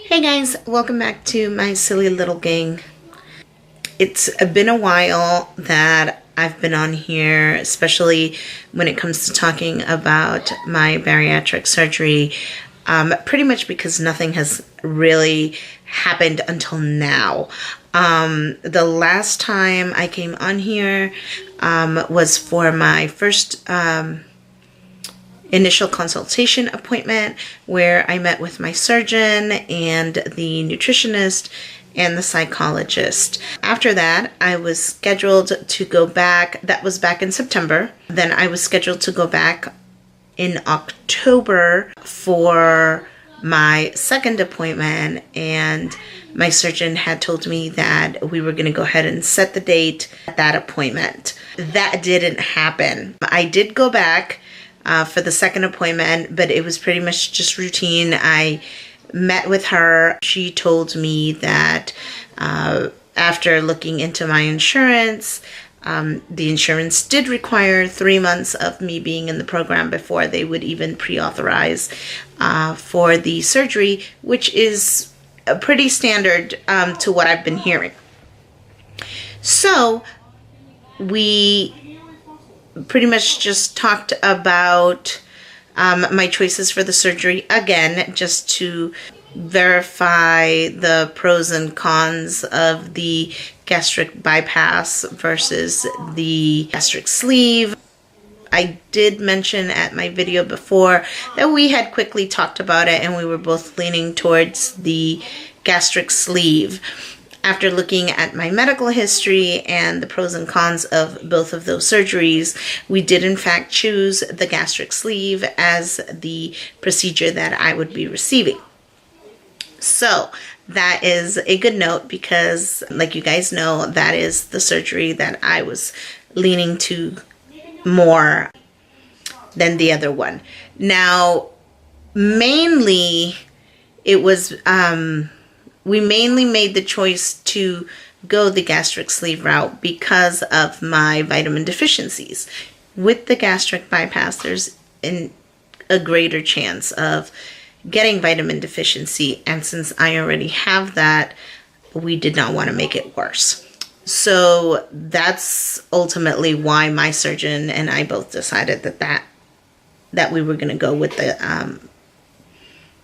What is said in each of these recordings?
Hey guys, welcome back to my silly little gang. It's been a while that I've been on here, especially when it comes to talking about my bariatric surgery, pretty much because nothing has really happened until now. The last time I came on here was for my first initial consultation appointment where I met with my surgeon and the nutritionist and the psychologist. After that, I was scheduled to go back. That was back in September. Then I was scheduled to go back in October for my second appointment, and my surgeon had told me that we were going to go ahead and set the date at that appointment. That didn't happen. I did go back for the second appointment, but it was pretty much just routine. I met with her. She told me that after looking into my insurance, the insurance did require 3 months of me being in the program before they would even pre-authorize for the surgery, which is pretty standard to what I've been hearing. So we pretty much just talked about my choices for the surgery again, just to verify the pros and cons of the gastric bypass versus the gastric sleeve. I did mention at my video before that we had quickly talked about it and we were both leaning towards the gastric sleeve. After looking at my medical history and the pros and cons of both of those surgeries, we did in fact choose the gastric sleeve as the procedure that I would be receiving. So that is a good note because, like you guys know, that is the surgery that I was leaning to more than the other one. Now, mainly it was we mainly made the choice to go the gastric sleeve route because of my vitamin deficiencies. With the gastric bypass, there's a greater chance of getting vitamin deficiency, and since I already have that, we did not want to make it worse. So that's ultimately why my surgeon and I both decided that we were going to go with the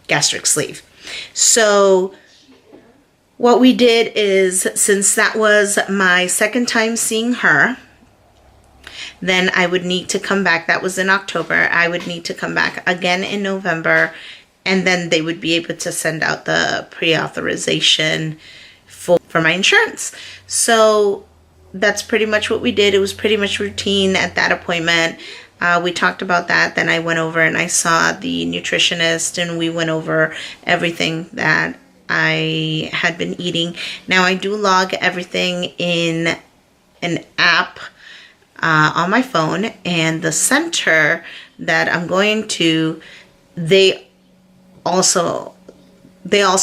gastric sleeve. So what we did is, since that was my second time seeing her, then I would need to come back. That was in October. I would need to come back again in November, and then they would be able to send out the pre-authorization for my insurance. So that's pretty much what we did. It was pretty much routine at that appointment. We talked about that. Then I went over and I saw the nutritionist, and we went over everything that I had been eating. Now I do log everything in an app on my phone, and the center that I'm going to, they also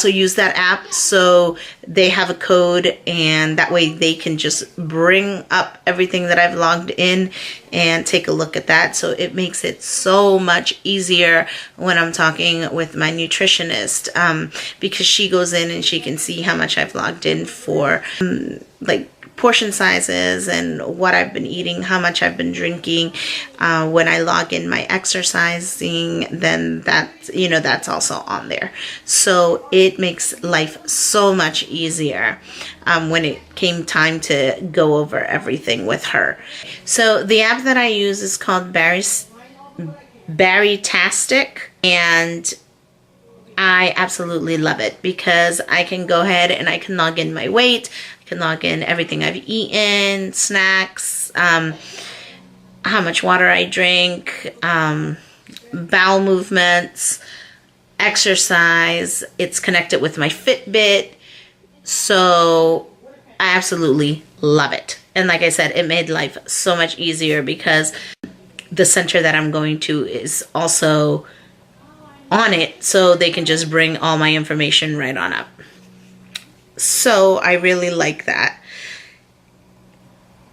use that app, so they have a code, and that way they can just bring up everything that I've logged in and take a look at that. So it makes it so much easier when I'm talking with my nutritionist, because she goes in and she can see how much I've logged in for like portion sizes and what I've been eating, how much I've been drinking. When I log in my exercising, then that's also on there. So it makes life so much easier when it came time to go over everything with her. So the app that I use is called Baritastic, and I absolutely love it because I can go ahead and I can log in my weight, I can log in everything I've eaten, snacks, how much water I drink, bowel movements, exercise. It's connected with my Fitbit, so I absolutely love it. And like I said, it made life so much easier because the center that I'm going to is also on it, so they can just bring all my information right on up. So I really like that.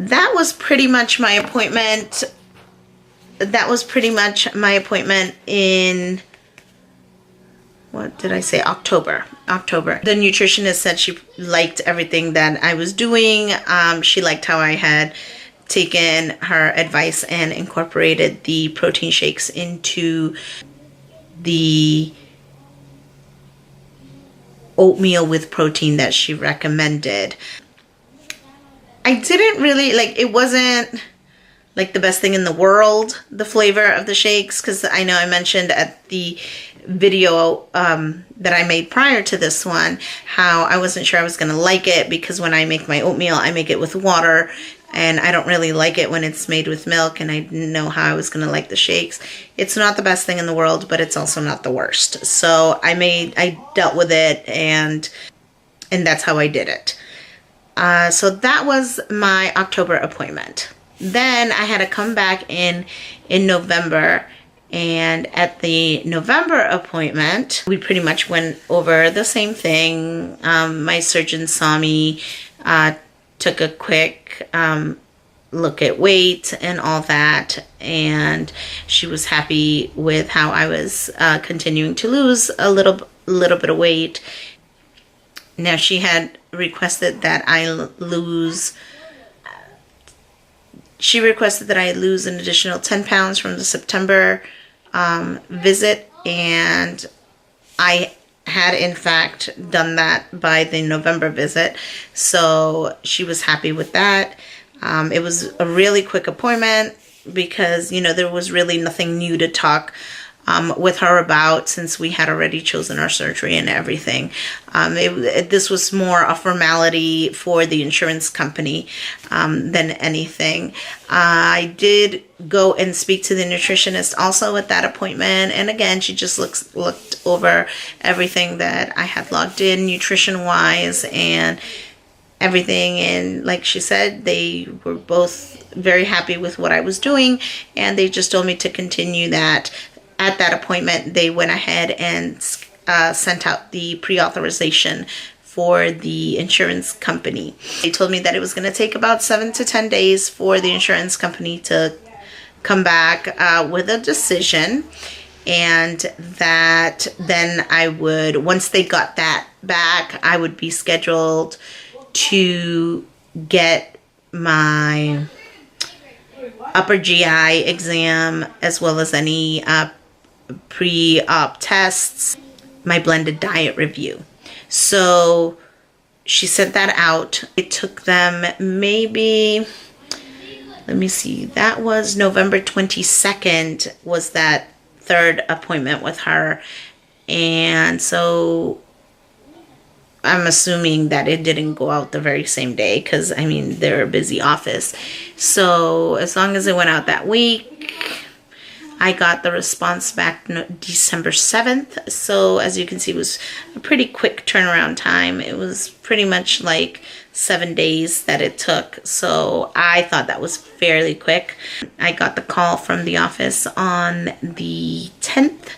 That was pretty much my appointment. That was pretty much my appointment in what did I say? October. The nutritionist said she liked everything that I was doing. She liked how I had taken her advice and incorporated the protein shakes into the oatmeal with protein that she recommended. I didn't really like, it wasn't like the best thing in the world, the flavor of the shakes, because I know I mentioned at the video that I made prior to this one how I wasn't sure I was going to like it, because when I make my oatmeal, I make it with water, and I don't really like it when it's made with milk, and I didn't know how I was going to like the shakes. It's not the best thing in the world, but it's also not the worst. So I dealt with it, and that's how I did it. So that was my October appointment. Then I had to come back in November, and at the November appointment, we pretty much went over the same thing. My surgeon saw me, took a quick look at weight and all that, and she was happy with how I was continuing to lose a little bit of weight. Now, she had requested that I lose an additional 10 pounds from the September visit, and I had in fact done that by the November visit, so she was happy with that. It was a really quick appointment because, you know, there was really nothing new to talk with her about, since we had already chosen our surgery and everything. This was more a formality for the insurance company than anything. I did go and speak to the nutritionist also at that appointment, and again, she just looked over everything that I had logged in nutrition-wise and everything, and like she said, they were both very happy with what I was doing, and they just told me to continue that. At that appointment, they went ahead and sent out the pre-authorization for the insurance company. They told me that it was going to take about 7 to 10 days for the insurance company to come back with a decision, and that then I would, once they got that back, I would be scheduled to get my upper GI exam, as well as any pre-op tests, my blended diet review. So she sent that out. It took them maybe, let me see, that was November 22nd was that third appointment with her. And so I'm assuming that it didn't go out the very same day, because I mean, they're a busy office. So as long as it went out that week, I got the response back December 7th. So as you can see, it was a pretty quick turnaround time. It was pretty much like 7 days that it took. So I thought that was fairly quick. I got the call from the office on the 10th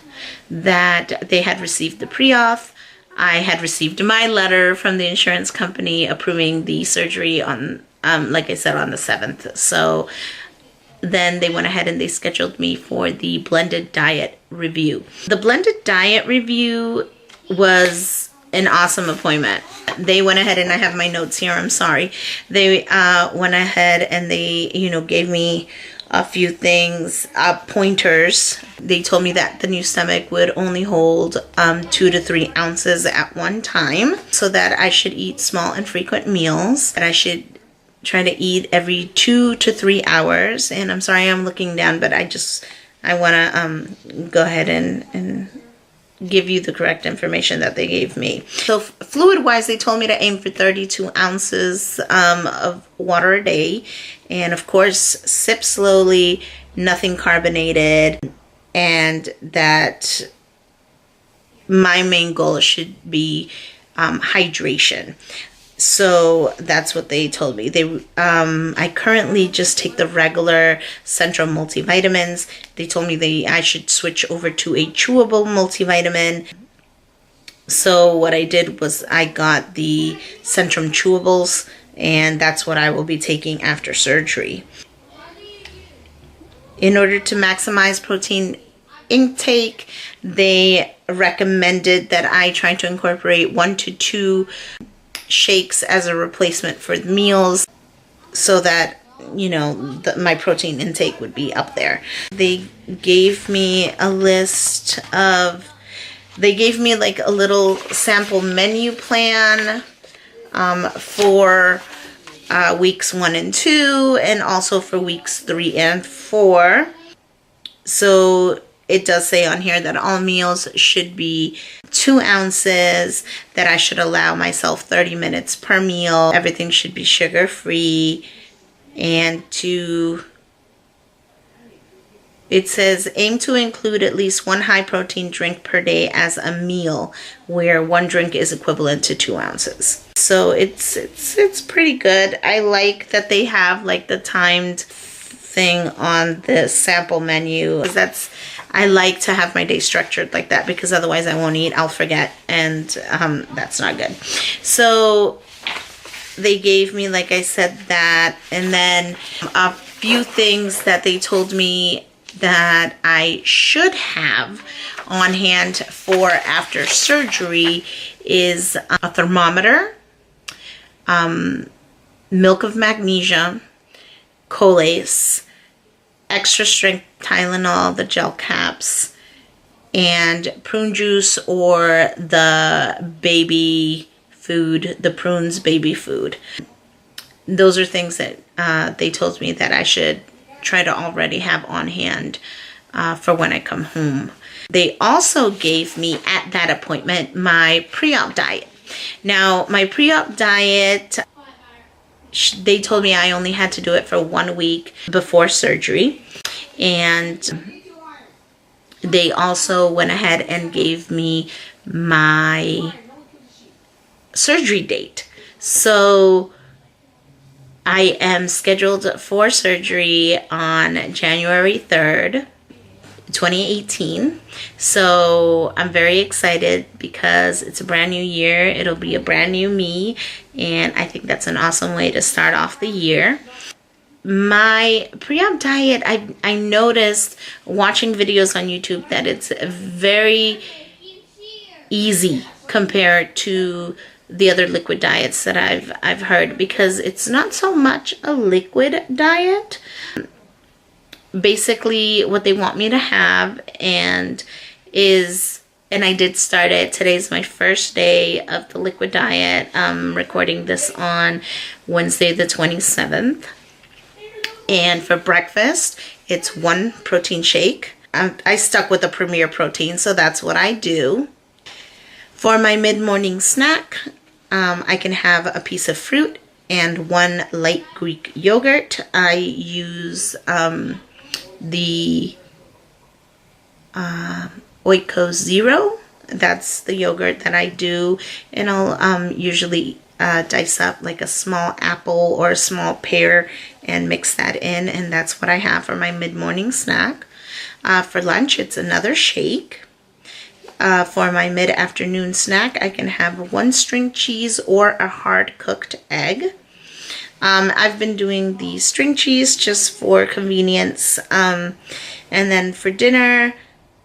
that they had received the pre-auth. I had received my letter from the insurance company approving the surgery on, like I said, on the 7th. So then they went ahead and they scheduled me for the blended diet review. The blended diet review was an awesome appointment. They went ahead, and I have my notes here, I'm sorry. They went ahead and they, you know, gave me a few things, pointers. They told me that the new stomach would only hold 2 to 3 ounces at one time, so that I should eat small and frequent meals, that I should try to eat every 2 to 3 hours. And I'm sorry I'm looking down, but I want to go ahead and give you the correct information that they gave me. So fluid wise, they told me to aim for 32 ounces of water a day, and of course sip slowly, nothing carbonated, and that my main goal should be hydration. So that's what they told me. I currently just take the regular Centrum multivitamins. They told me I should switch over to a chewable multivitamin. So what I did was I got the Centrum chewables, and that's what I will be taking after surgery. In order to maximize protein intake. They recommended that I try to incorporate 1 to 2 shakes as a replacement for the meals so that, you know, my protein intake would be up there. They gave me a list of, they gave me like a little sample menu plan for weeks 1 and 2, and also for weeks 3 and 4. So it does say on here that all meals should be 2 ounces, that I should allow myself 30 minutes per meal. Everything should be sugar-free, and it says aim to include at least 1 high-protein drink per day as a meal, where 1 drink is equivalent to 2 ounces. So it's pretty good. I like that they have like the timed thing on the sample menu. I like to have my day structured like that, because otherwise I won't eat, I'll forget, and that's not good. So they gave me, like I said, that, and then a few things that they told me that I should have on hand for after surgery is a thermometer, milk of magnesia, Colace, extra strength Tylenol, the gel caps, and prune juice, or the baby food, the prunes baby food. Those are things that they told me that I should try to already have on hand for when I come home. They also gave me at that appointment my pre-op diet. Now, my pre-op diet, they told me I only had to do it for 1 week before surgery. And they also went ahead and gave me my surgery date. So I am scheduled for surgery on January 3rd, 2018. So I'm very excited because it's a brand new year. It'll be a brand new me, and I think that's an awesome way to start off the year. My pre-op diet, I noticed watching videos on YouTube that it's very easy compared to the other liquid diets that I've heard, because it's not so much a liquid diet. Basically what they want me to have and I did start it. Today's my first day of the liquid diet. I'm recording this on Wednesday the 27th. And for breakfast, it's 1 protein shake. I stuck with the Premier Protein, so that's what I do. For my mid-morning snack, I can have a piece of fruit and 1 light Greek yogurt. I use the Oikos Zero. That's the yogurt that I do, and I'll usually dice up like a small apple or a small pear and mix that in, and that's what I have for my mid-morning snack. For lunch, it's another shake. For my mid-afternoon snack, I can have 1 string cheese or a hard-cooked egg. I've been doing the string cheese just for convenience. And then for dinner,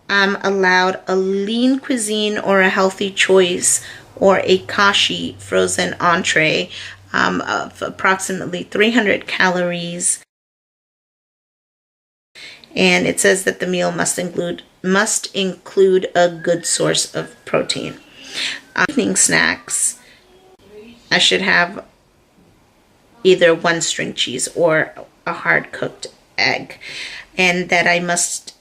I'm allowed a lean cuisine or a healthy choice, or a kashi frozen entree of approximately 300 calories. And it says that the meal must include a good source of protein. Evening snacks, I should have either 1 string cheese or a hard-cooked egg, and that I must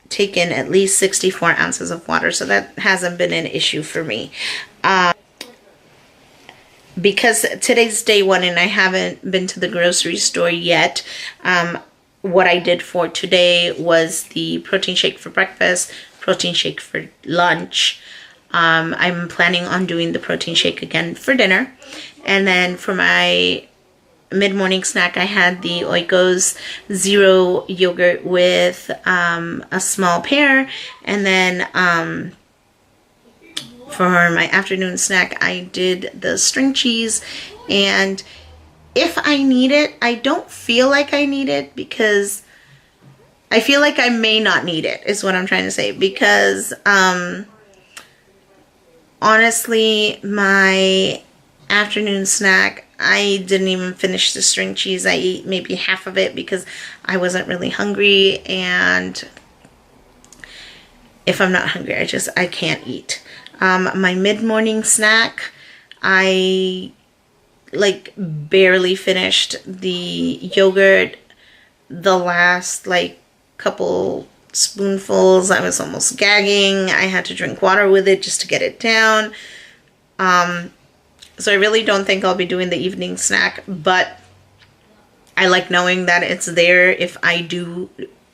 take in at least 64 ounces of water. So that hasn't been an issue for me. Because today's day 1 and I haven't been to the grocery store yet, what I did for today was the protein shake for breakfast, protein shake for lunch. I'm planning on doing the protein shake again for dinner. And then for my mid-morning snack, I had the Oikos Zero yogurt with a small pear. And then for my afternoon snack, I did the string cheese. And if I need it, I don't feel like I need it, because I feel like I may not need it, is what I'm trying to say, because honestly, my afternoon snack, I didn't even finish the string cheese. I ate maybe half of it because I wasn't really hungry, and if I'm not hungry, I can't eat. My mid-morning snack, I like barely finished the yogurt. The last like couple spoonfuls, I was almost gagging. I had to drink water with it just to get it down. So I really don't think I'll be doing the evening snack, but I like knowing that it's there if I do,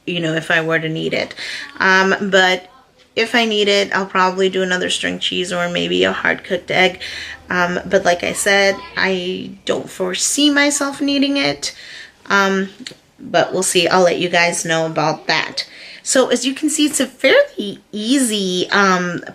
if I were to need it. But if I need it, I'll probably do another string cheese or maybe a hard-cooked egg. But like I said, I don't foresee myself needing it. But we'll see. I'll let you guys know about that. So as you can see, it's a fairly easy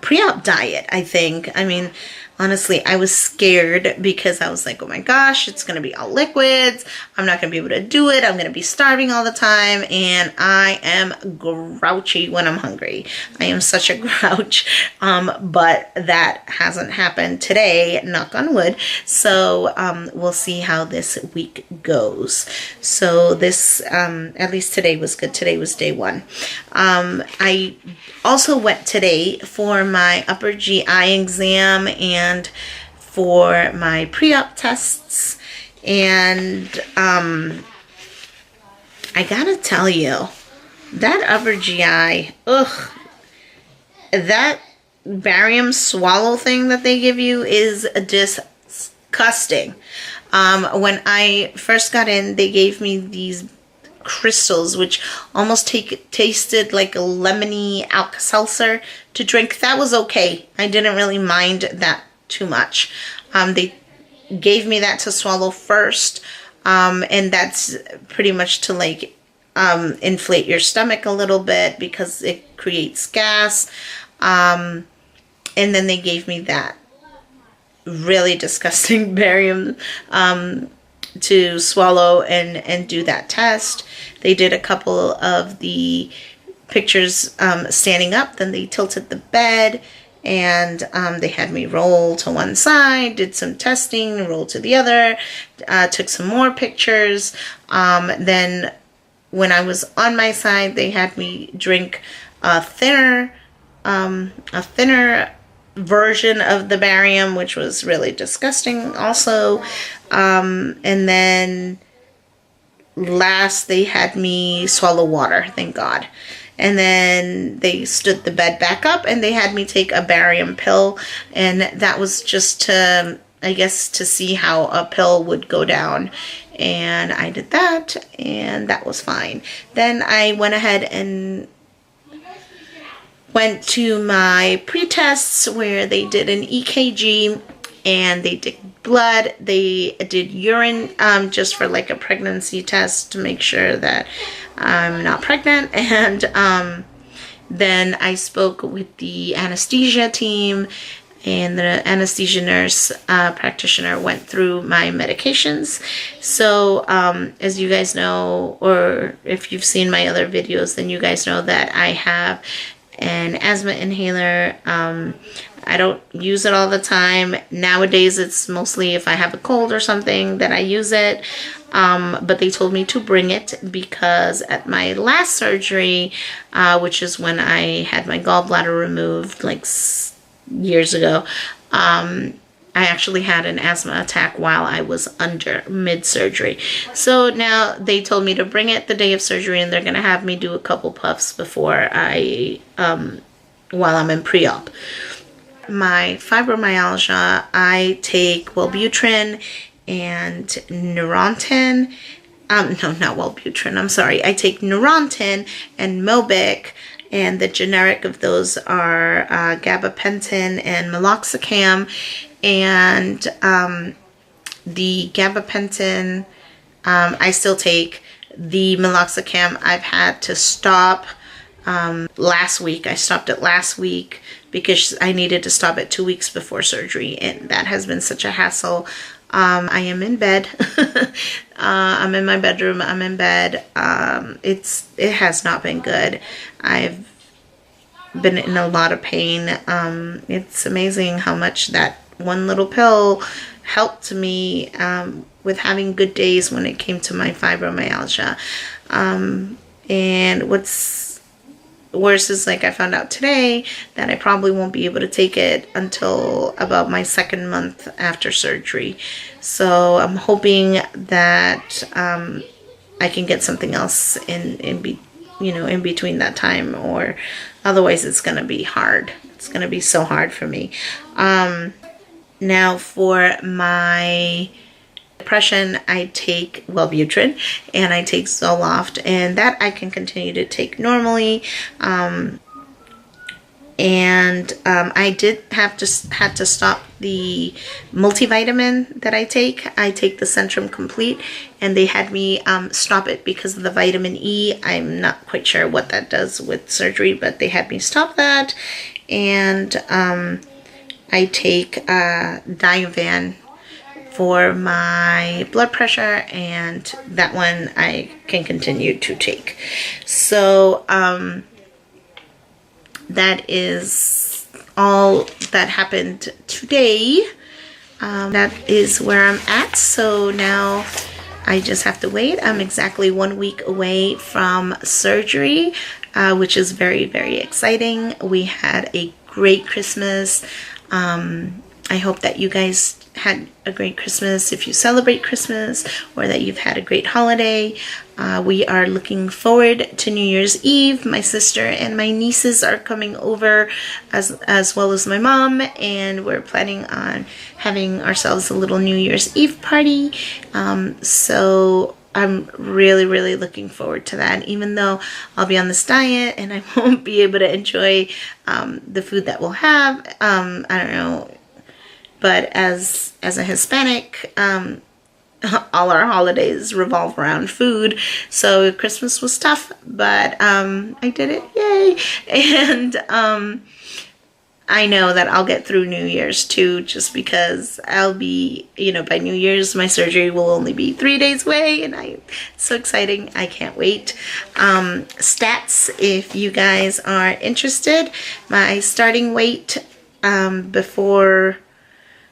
pre-op diet, I think. I mean, honestly, I was scared because I was like, oh my gosh, it's going to be all liquids. I'm not going to be able to do it. I'm going to be starving all the time. And I am grouchy when I'm hungry. I am such a grouch. But that hasn't happened today, knock on wood. So we'll see how this week goes. So this, at least today was good. Today was day 1. I also went today for my upper GI exam and for my pre-op tests, and I gotta tell you, that upper GI, that barium swallow thing that they give you is disgusting. When I first got in, they gave me these crystals, which almost tasted like a lemony Alka-Seltzer to drink. That was okay. I didn't really mind that too much. They gave me that to swallow first, and that's pretty much to like inflate your stomach a little bit because it creates gas. And then they gave me that really disgusting barium to swallow and do that test. They did a couple of the pictures standing up, then they tilted the bed, and they had me roll to one side, did some testing, roll to the other, took some more pictures. Then when I was on my side, they had me drink a thinner version of the barium, which was really disgusting also. And then last they had me swallow water, thank God. And then they stood the bed back up and they had me take a barium pill, and that was just to, I guess, to see how a pill would go down. And I did that, and that was fine. Then I went ahead and went to my pre-tests where they did an EKG and they did blood. They did urine just for like a pregnancy test to make sure that I'm not pregnant. And then I spoke with the anesthesia team, and the anesthesia nurse practitioner went through my medications. So as you guys know, or if you've seen my other videos, then you guys know that I have an asthma inhaler. I don't use it all the time. Nowadays, it's mostly if I have a cold or something that I use it. But they told me to bring it because at my last surgery, which is when I had my gallbladder removed like years ago, I actually had an asthma attack while I was under mid-surgery. So now they told me to bring it the day of surgery, and they're going to have me do a couple puffs before while I'm in pre-op. My fibromyalgia, I take Wellbutrin and Neurontin. No, not Wellbutrin, I'm sorry. I take Neurontin and Mobic, and the generic of those are gabapentin and meloxicam. And the gabapentin, I still take. The meloxicam I've had to stop last week. I stopped it last week because I needed to stop it 2 weeks before surgery, and that has been such a hassle. I am in bed. I'm in my bedroom. I'm in bed. It has not been good. I've been in a lot of pain. It's amazing how much that one little pill helped me with having good days when it came to my fibromyalgia. And what's worse is, like, I found out today that I probably won't be able to take it until about my 2nd month after surgery. So I'm hoping that I can get something else in between that time, or otherwise it's gonna be hard. It's gonna be so hard for me. Now for my depression, I take Wellbutrin and I take Zoloft, and that I can continue to take normally. I did had to stop the multivitamin that I take. I take the Centrum Complete, and they had me stop it because of the vitamin E. I'm not quite sure what that does with surgery, but they had me stop that. And I take Diovan for my blood pressure, and that one I can continue to take. So that is all that happened today. That is where I'm at. So now I just have to wait. I'm exactly 1 week away from surgery, which is very, very exciting. We had a great Christmas. I hope that you guys had a great Christmas if you celebrate Christmas, or that you've had a great holiday. We are looking forward to New Year's Eve. My sister and my nieces are coming over, as well as my mom, and we're planning on having ourselves a little New Year's Eve party. So I'm really, really looking forward to that, even though I'll be on this diet and I won't be able to enjoy the food that we'll have. I don't know. But as a Hispanic, all our holidays revolve around food. So Christmas was tough, but I did it. Yay! And I know that I'll get through New Year's too, just because I'll be, by New Year's, my surgery will only be 3 days away, and it's so exciting. I can't wait. Stats, if you guys are interested, my starting weight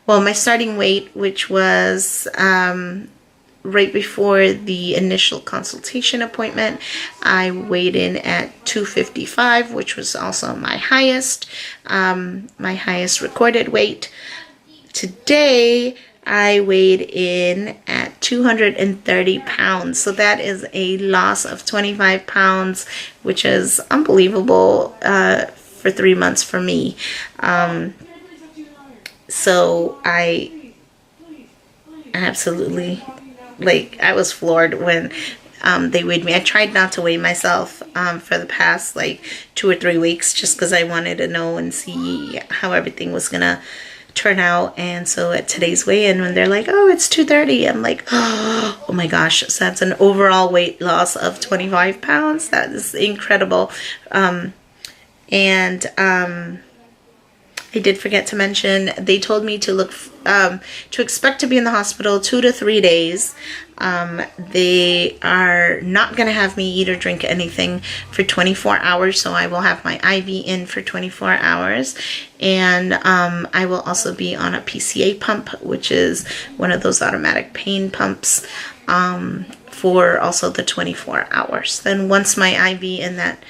my starting weight, which was right before the initial consultation appointment, I weighed in at 255, which was also my highest recorded weight. Today, I weighed in at 230 pounds. So that is a loss of 25 pounds, which is unbelievable for 3 months for me. So I absolutely, I was floored when they weighed me. I tried not to weigh myself for the past 2 or 3 weeks, just because I wanted to know and see how everything was going to turn out. And so at today's weigh-in, when they're like, oh, it's 230, I'm like, oh my gosh. So that's an overall weight loss of 25 pounds. That is incredible. I did forget to mention, they told me to expect to be in the hospital 2 to 3 days. They are not going to have me eat or drink anything for 24 hours, so I will have my IV in for 24 hours. And I will also be on a PCA pump, which is one of those automatic pain pumps, for also the 24 hours. Then once my IV in that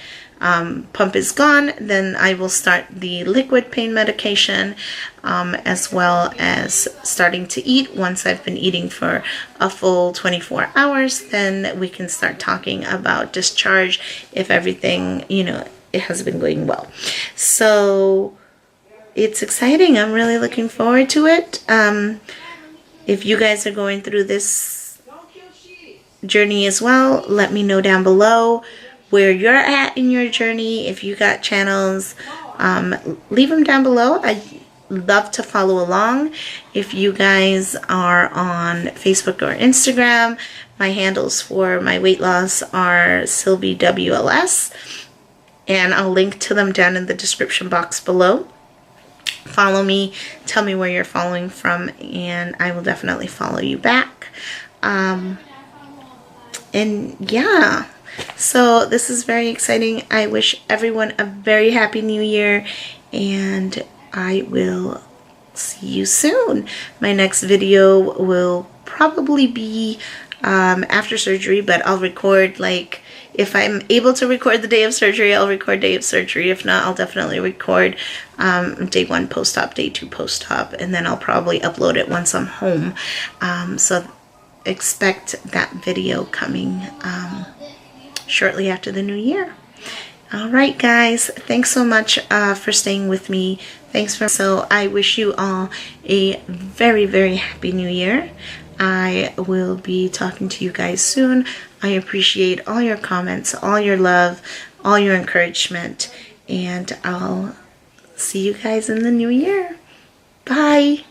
pump is gone, then I will start the liquid pain medication, as well as starting to eat. Once I've been eating for a full 24 hours, then we can start talking about discharge if everything, it has been going well. So it's exciting. I'm really looking forward to it. If you guys are going through this journey as well, let me know down below where you're at in your journey. If you got channels, leave them down below. I'd love to follow along. If you guys are on Facebook or Instagram, my handles for my weight loss are SylvieWLS, and I'll link to them down in the description box below. follow me, tell me where you're following from, and I will definitely follow you back. And yeah, so this is very exciting. I wish everyone a very happy new year, and I will see you soon. My next video will probably be after surgery, but I'll record, like, if I'm able to record the day of surgery, I'll record day of surgery. If not, I'll definitely record day 1 post-op, day 2 post-op, and then I'll probably upload it once I'm home. So expect that video coming shortly after the new year. All right, guys, thanks so much for staying with me. So I wish you all a very, very happy new year. I will be talking to you guys soon. I appreciate all your comments, all your love, all your encouragement, and I'll see you guys in the new year. Bye.